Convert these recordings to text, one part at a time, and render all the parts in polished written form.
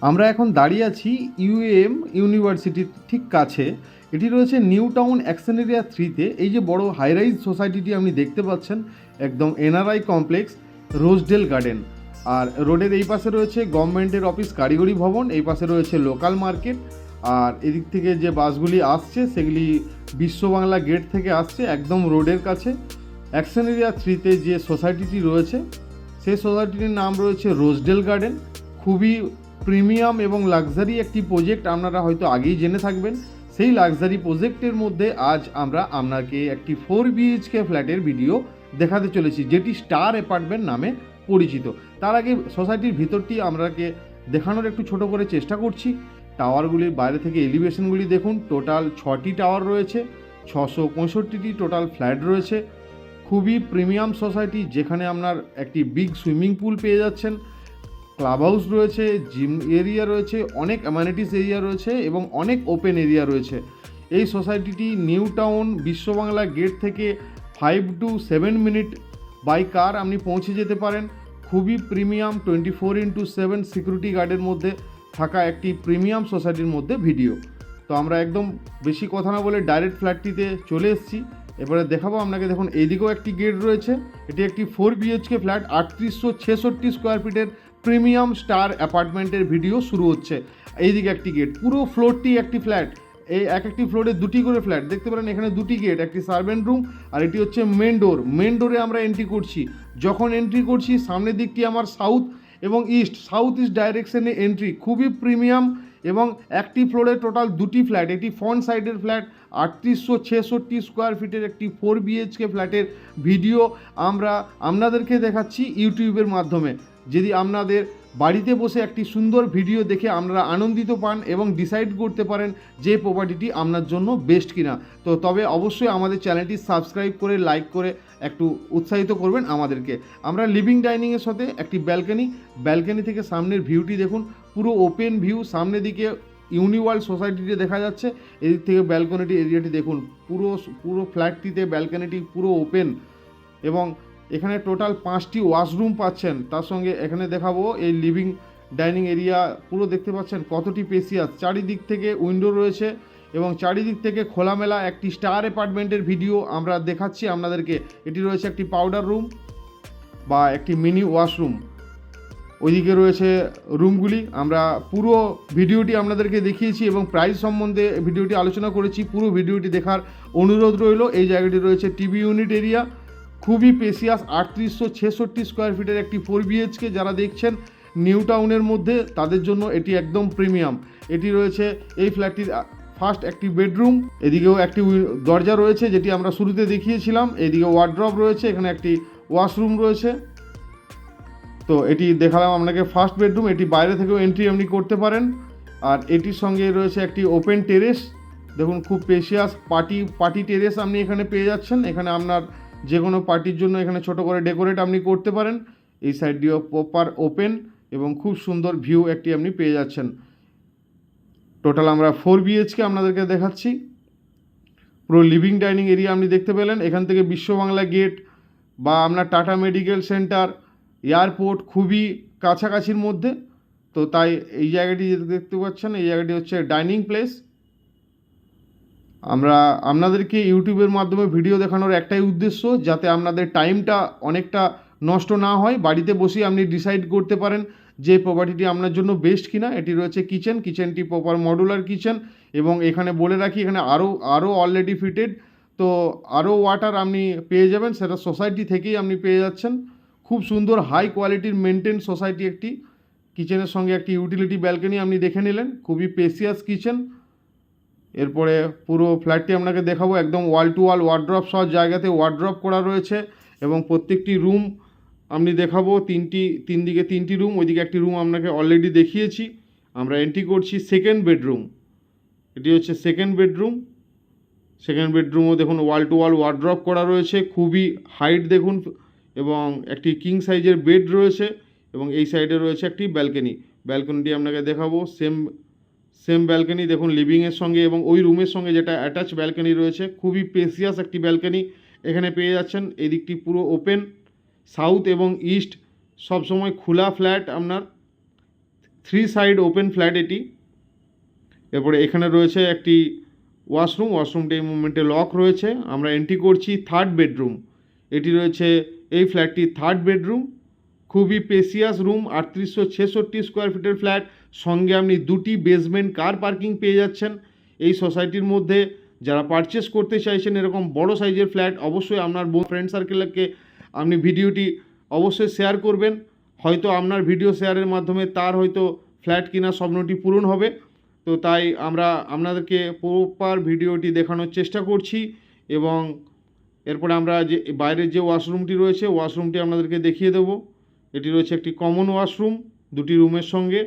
আমরা এখন দাঁড়িয়ে আছি ইউএম ইউনিভার্সিটির ঠিক কাছে। এটি রয়েছে নিউ টাউন অ্যাকশন এরিয়া 3-তে। এই যে বড় হাইরাইজ সোসাইটিটি আপনি দেখতে পাচ্ছেন, একদম এনআরআই কমপ্লেক্স, রোজডেল গার্ডেন। আর রোডের এই পাশে রয়েছে গভর্নমেন্টের অফিস কারিগরি ভবন, এই পাশে রয়েছে লোকাল মার্কেট। আর এদিক থেকে যে বাসগুলি আসছে সেগুলি বিশ্ব বাংলা গেট থেকে আসছে, একদম রোডের কাছে। অ্যাকশন এরিয়া 3-তে যে সোসাইটিটি রয়েছে সেই সোসাইটিটির নাম রয়েছে রোজডেল গার্ডেন। খুবই প্রিমিয়াম এবং লাক্সারি একটি প্রজেক্ট, আপনারা হয়তো আগেই জেনে থাকবেন। সেই লাক্সারি প্রজেক্টের মধ্যে আজ আমরা আপনাকে একটি 4 বিএইচকে ফ্ল্যাটের ভিডিও দেখাতে চলেছি, যেটি স্টার অ্যাপার্টমেন্ট নামে পরিচিত। তার আগে সোসাইটির ভিতরটি আপনাকে দেখানোর একটু ছোট করে চেষ্টা করছি। টাওয়ারগুলির বাইরে থেকে এলিভেশনগুলি দেখুন। টোটাল 6টি টাওয়ার রয়েছে, 665টি টোটাল ফ্ল্যাট রয়েছে। খুবই প্রিমিয়াম সোসাইটি, যেখানে আপনার একটি বিগ সুইমিং পুল পেয়ে যাচ্ছেন, ক্লাব হাউস রয়েছে, জিম এরিয়া রয়েছে, অনেক অ্যামানিটিস এরিয়া রয়েছে এবং অনেক ওপেন এরিয়া রয়েছে। এই সোসাইটিটি নিউ টাউন বিশ্ববাংলা গেট থেকে 5 to 7 মিনিট বাই কার আপনি পৌঁছে যেতে পারেন। খুবই প্রিমিয়াম 24x7 সিকিউরিটি গার্ডের মধ্যে থাকা একটি প্রিমিয়াম সোসাইটির মধ্যে ভিডিও। তো আমরা একদম বেশি কথা না বলে ডাইরেক্ট ফ্ল্যাটটিতে চলে এসেছি। এবারে দেখাবো আপনাকে। দেখুন এইদিকেও একটি গেট রয়েছে। এটি একটি 4 বিএইচকে ফ্ল্যাট, 3866 স্কোয়ার ফিটের প্রিমিয়াম স্টার অ্যাপার্টমেন্টের ভিডিও শুরু হচ্ছে। এইদিকে একটি গেট, পুরো ফ্লোরটি একটি ফ্ল্যাট। এই এক একটি ফ্লোরে দুটি করে ফ্ল্যাট দেখতে পারেন। এখানে দুটি গেট, একটি সার্ভেন্ট রুম আর এটি হচ্ছে মেন ডোর। মেন ডোরে আমরা এন্ট্রি করছি। যখন এন্ট্রি করছি সামনের দিকটি আমার সাউথ এবং সাউথ ইস্ট ডাইরেকশনে এন্ট্রি। খুবই প্রিমিয়াম এবং একটি ফ্লোরে টোটাল দুটি ফ্ল্যাট। এটি ফ্রন্ট সাইডের ফ্ল্যাট, 3866 স্কোয়ার ফিটের একটি 4 বিএইচকে ফ্ল্যাটের ভিডিও আমরা আপনাদেরকে দেখাচ্ছি ইউটিউবের মাধ্যমে। যদি আপনাদের বাড়িতে বসে একটি সুন্দর ভিডিও দেখে আপনারা আনন্দিত পান এবং ডিসাইড করতে পারেন যে প্রপার্টিটি আপনার জন্য বেস্ট কিনা, তো তবে অবশ্যই আমাদের চ্যানেলটি সাবস্ক্রাইব করে লাইক করে একটু উৎসাহিত করবেন আমাদেরকে। আমরা লিভিং ডাইনিংয়ের সাথে একটি ব্যালকনি থেকে সামনের ভিউটি দেখুন, পুরো ওপেন ভিউ। সামনের দিকে ইউনিওয়ার্ল্ড সোসাইটিতে দেখা যাচ্ছে, এদিক থেকে ব্যালকনিটি এরিয়াটি দেখুন। পুরো ফ্ল্যাটটিতে ব্যালকনিটি পুরো ওপেন এবং এখানে টোটাল 5টি ওয়াশরুম পাচ্ছেন। তার সঙ্গে এখানে দেখাবো এই লিভিং ডাইনিং এরিয়া পুরো দেখতে পাচ্ছেন কতটি স্পেসিয়াস। চারিদিক থেকে উইন্ডো রয়েছে এবং চারিদিক থেকে খোলামেলা একটি স্টার অ্যাপার্টমেন্টের ভিডিও আমরা দেখাচ্ছি আপনাদেরকে। এটি রয়েছে একটি পাউডার রুম বা একটি মিনি ওয়াশরুম। ওইদিকে রয়েছে রুমগুলি। আমরা পুরো ভিডিওটি আপনাদেরকে দেখিয়েছি এবং প্রাইস সম্বন্ধে ভিডিওটি আলোচনা করেছি। পুরো ভিডিওটি দেখার অনুরোধ রইল। এই জায়গাটি রয়েছে টিভি ইউনিট এরিয়া, খুবই স্পেসিয়াস, 3866 স্কোয়ার ফিটের একটি 4 বিএইচকে। যারা দেখছেন নিউ টাউনের মধ্যে তাদের জন্য এটি একদম প্রিমিয়াম। এটি রয়েছে এই ফ্ল্যাটটির ফার্স্ট একটি বেডরুম। এদিকেও একটি দরজা রয়েছে যেটি আমরা শুরুতে দেখিয়েছিলাম। এদিকে ওয়ার্ড্রপ রয়েছে, এখানে একটি ওয়াশরুম রয়েছে। তো এটি দেখালাম আপনাকে ফার্স্ট বেডরুম। এটি বাইরে থেকেও এন্ট্রি আপনি করতে পারেন। আর এটির সঙ্গে রয়েছে একটি ওপেন টেরেস। দেখুন খুব স্পেশিয়াস পার্টি টেরেস আপনি এখানে পেয়ে যাচ্ছেন। এখানে আপনার যে কোনো পার্টির জন্য এখানে ছোট করে ডেকোরেট আপনি করতে পারেন। এই সাইডটিও প্রপার ওপেন এবং খুব সুন্দর ভিউ একটি আপনি পেয়ে যাচ্ছেন। টোটাল আমরা 4 বিএইচকে আপনাদেরকে দেখাচ্ছি। পুরো লিভিং ডাইনিং এরিয়া আপনি দেখতে পেলেন। এখান থেকে বিশ্ব বাংলা গেট বা আপনার টাটা মেডিকেল সেন্টার, এয়ারপোর্ট খুবই কাছাকাছির মধ্যে। তো তাই এই জায়গাটি দেখতে পাচ্ছেন, এই জায়গাটি হচ্ছে ডাইনিং প্লেস। আমরা আপনাদেরকে ইউটিউবের মাধ্যমে ভিডিও দেখানোর একটাই উদ্দেশ্য, যাতে আপনাদের টাইমটা অনেকটা নষ্ট না হয়। বাড়িতে বসে আপনি ডিসাইড করতে পারেন যে প্রপার্টিটি আপনার জন্য বেস্ট কিনা। এটি রয়েছে কিচেনটি প্রপার মডুলার কিচেন এবং এখানে বলে রাখি এখানে আরও অলরেডি ফিটেড। তো আরও ওয়াটার আপনি পেয়ে যাবেন, সেটা সোসাইটি থেকেই আপনি পেয়ে যাচ্ছেন। খুব সুন্দর হাই কোয়ালিটির মেনটেন সোসাইটি একটি। কিচেনের সঙ্গে একটি ইউটিলিটি ব্যালকনি আপনি দেখে নিলেন, খুবই স্পেসিয়াস কিচেন। এরপরে পুরো ফ্ল্যাটটি আপনাকে দেখাবো। একদম ওয়াল টু ওয়াল ওয়ার্ড্রপ সহ জায়গাতে ওয়ার্ড্রপ করা রয়েছে এবং প্রত্যেকটি রুম আপনি দেখাবো। তিন দিকে 3টি রুম, ওইদিকে একটি রুম আপনাকে অলরেডি দেখিয়েছি। আমরা এন্ট্রি করছি সেকেন্ড বেডরুম। এটি হচ্ছে সেকেন্ড বেডরুমও দেখুন ওয়াল টু ওয়াল ওয়ার্ড্রপ করা রয়েছে, খুবই হাইট দেখুন এবং একটি কিং সাইজের বেড রয়েছে এবং এই সাইডে রয়েছে একটি ব্যালকনিটি আপনাকে দেখাবো। সেম ব্যালকনি দেখুন লিভিংয়ের সঙ্গে এবং ওই রুমের সঙ্গে যেটা অ্যাটাচ ব্যালকনি রয়েছে। খুবই স্পেসিয়াস একটি ব্যালকনি এখানে পেয়ে যাচ্ছেন। এই দিকটি পুরো ওপেন, সাউথ এবং ইস্ট সবসময় খোলা ফ্ল্যাট আপনার 3 সাইড ওপেন ফ্ল্যাট এটি। এরপরে এখানে রয়েছে একটি ওয়াশরুমটি এই মুভমেন্টে লক রয়েছে। আমরা এন্ট্রি করছি থার্ড বেডরুম। এটি রয়েছে এই ফ্ল্যাটটির থার্ড বেডরুম। খুবই স্পেসিয়াস রুম, 3866 স্কোয়ার ফিটের ফ্ল্যাট, সঙ্গে আপনি দুটি বেসমেন্ট কার পার্কিং পেয়ে যাচ্ছেন। এই সোসাইটির মধ্যে যারা পারচেস করতে চাইছেন এরকম বড় সাইজের ফ্ল্যাট, অবশ্যই আপনার ফ্রেন্ড সার্কেলকে আপনি ভিডিওটি অবশ্যই শেয়ার করবেন। হয়তো আপনার ভিডিও শেয়ারের মাধ্যমে তার হয়তো ফ্ল্যাট কেনার স্বপ্নটি পূরণ হবে। তো তাই আমরা আপনাদেরকে প্রপার ভিডিওটি দেখানোর চেষ্টা করছি। এবং এরপরে আমরা যে বাইরের যে ওয়াশরুমটি রয়েছে ওয়াশরুমটি আপনাদেরকে দেখিয়ে দেবো। এটি রয়েছে একটি কমন ওয়াশরুম দুটি রুমের সঙ্গে।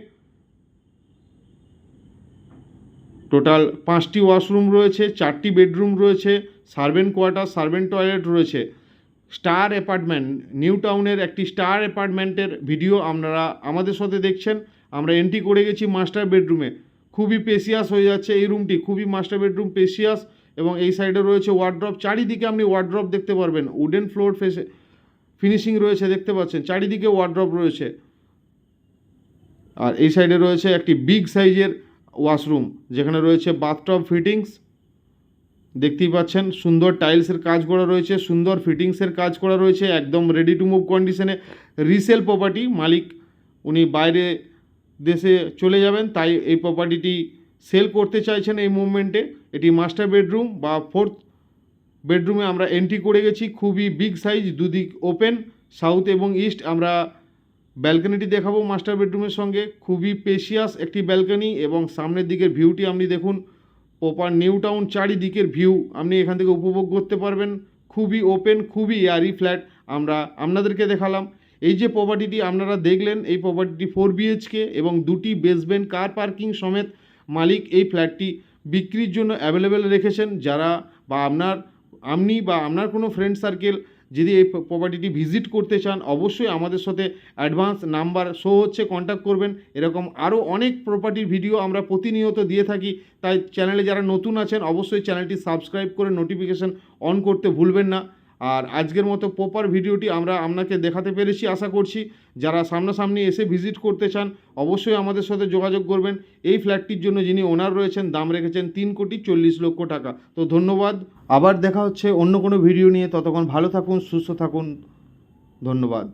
টোটাল 5টি ওয়াশরুম রয়েছে, 4টি বেডরুম রয়েছে, সার্ভেন্ট কোয়ার্টার, সার্ভেন্ট টয়লেট রয়েছে। স্টার অ্যাপার্টমেন্ট, নিউ টাউনের একটি স্টার অ্যাপার্টমেন্টের ভিডিও আপনারা আমাদের সাথে দেখছেন। আমরা এন্ট্রি করে গেছি মাস্টার বেডরুমে। খুবই স্পেসিয়াস হয়ে যাচ্ছে এই রুমটি, খুবই মাস্টার বেডরুম স্পেসিয়াস। এবং এই সাইডে রয়েছে ওয়ার্ড্রপ, চারিদিকে আপনি ওয়ার্ড্রপ দেখতে পারবেন। উডেন ফ্লোর ফিনিশিং রয়েছে, দেখতে পাচ্ছেন চারিদিকে ওয়ার্ড্রপ রয়েছে। আর এই সাইডে রয়েছে একটি বিগ সাইজের ওয়াশরুম যেখানে রয়েছে বাথটব ফিটিংস, দেখতেই পাচ্ছেন সুন্দর টাইলসের কাজ করা রয়েছে, সুন্দর ফিটিংসের কাজ করা রয়েছে, একদম রেডি টু মুভ কন্ডিশনে। রিসেল প্রপার্টি, মালিক উনি বাইরে দেশে চলে যাবেন, তাই এই প্রপার্টিটি সেল করতে চাইছেন এই মুভমেন্টে। এটি মাস্টার বেডরুম বা ফোর্থ বেডরুমে আমরা এন্ট্রি করে গেছি। খুবই বিগ সাইজ, দুদিক ওপেন, সাউথ এবং ইস্ট। আমরা ব্যালকনিটি দেখাবো মাস্টার বেডরুমের সঙ্গে। খুবই স্পেশিয়াস একটি ব্যালকনি এবং সামনের দিকের ভিউটি আপনি দেখুন। প্রপার নিউ টাউন চারিদিকের ভিউ আপনি এখান থেকে উপভোগ করতে পারবেন। খুবই ওপেন, খুবই এয়ারি ফ্ল্যাট আমরা আপনাদেরকে দেখালাম। এই যে প্রপার্টিটি আপনারা দেখলেন, এই প্রপার্টিটি 4 BHK এবং 2টি বেসমেন্ট কার পার্কিং সমেত মালিক এই ফ্ল্যাটটি বিক্রির জন্য অ্যাভেলেবেল রেখেছেন। যারা বা আপনি বা আপনার কোনো ফ্রেন্ড সার্কেল যদি এই প্রপার্টিটি ভিজিট করতে চান, অবশ্যই আমাদের সাথে অ্যাডভান্স নাম্বার শো হচ্ছে, কন্ট্যাক্ট করবেন। এরকম আরও অনেক প্রপার্টির ভিডিও আমরা প্রতিনিয়ত দিয়ে থাকি, তাই চ্যানেলে যারা নতুন আছেন অবশ্যই চ্যানেলটি সাবস্ক্রাইব করে নোটিফিকেশান অন করতে ভুলবেন না। আর আজকের মতো প্রপার ভিডিওটি আমরা আপনাকে দেখাতে পেরেছি আশা করছি। যারা সামনাসামনি এসে ভিজিট করতে চান অবশ্যই আমাদের সাথে যোগাযোগ করবেন। এই ফ্ল্যাটটির জন্য যিনি ওনার রয়েছেন দাম রেখেছেন 3,40,00,000 টাকা। তো ধন্যবাদ, আবার দেখা হচ্ছে অন্য কোনো ভিডিও নিয়ে। ততক্ষণ ভালো থাকুন, সুস্থ থাকুন, ধন্যবাদ।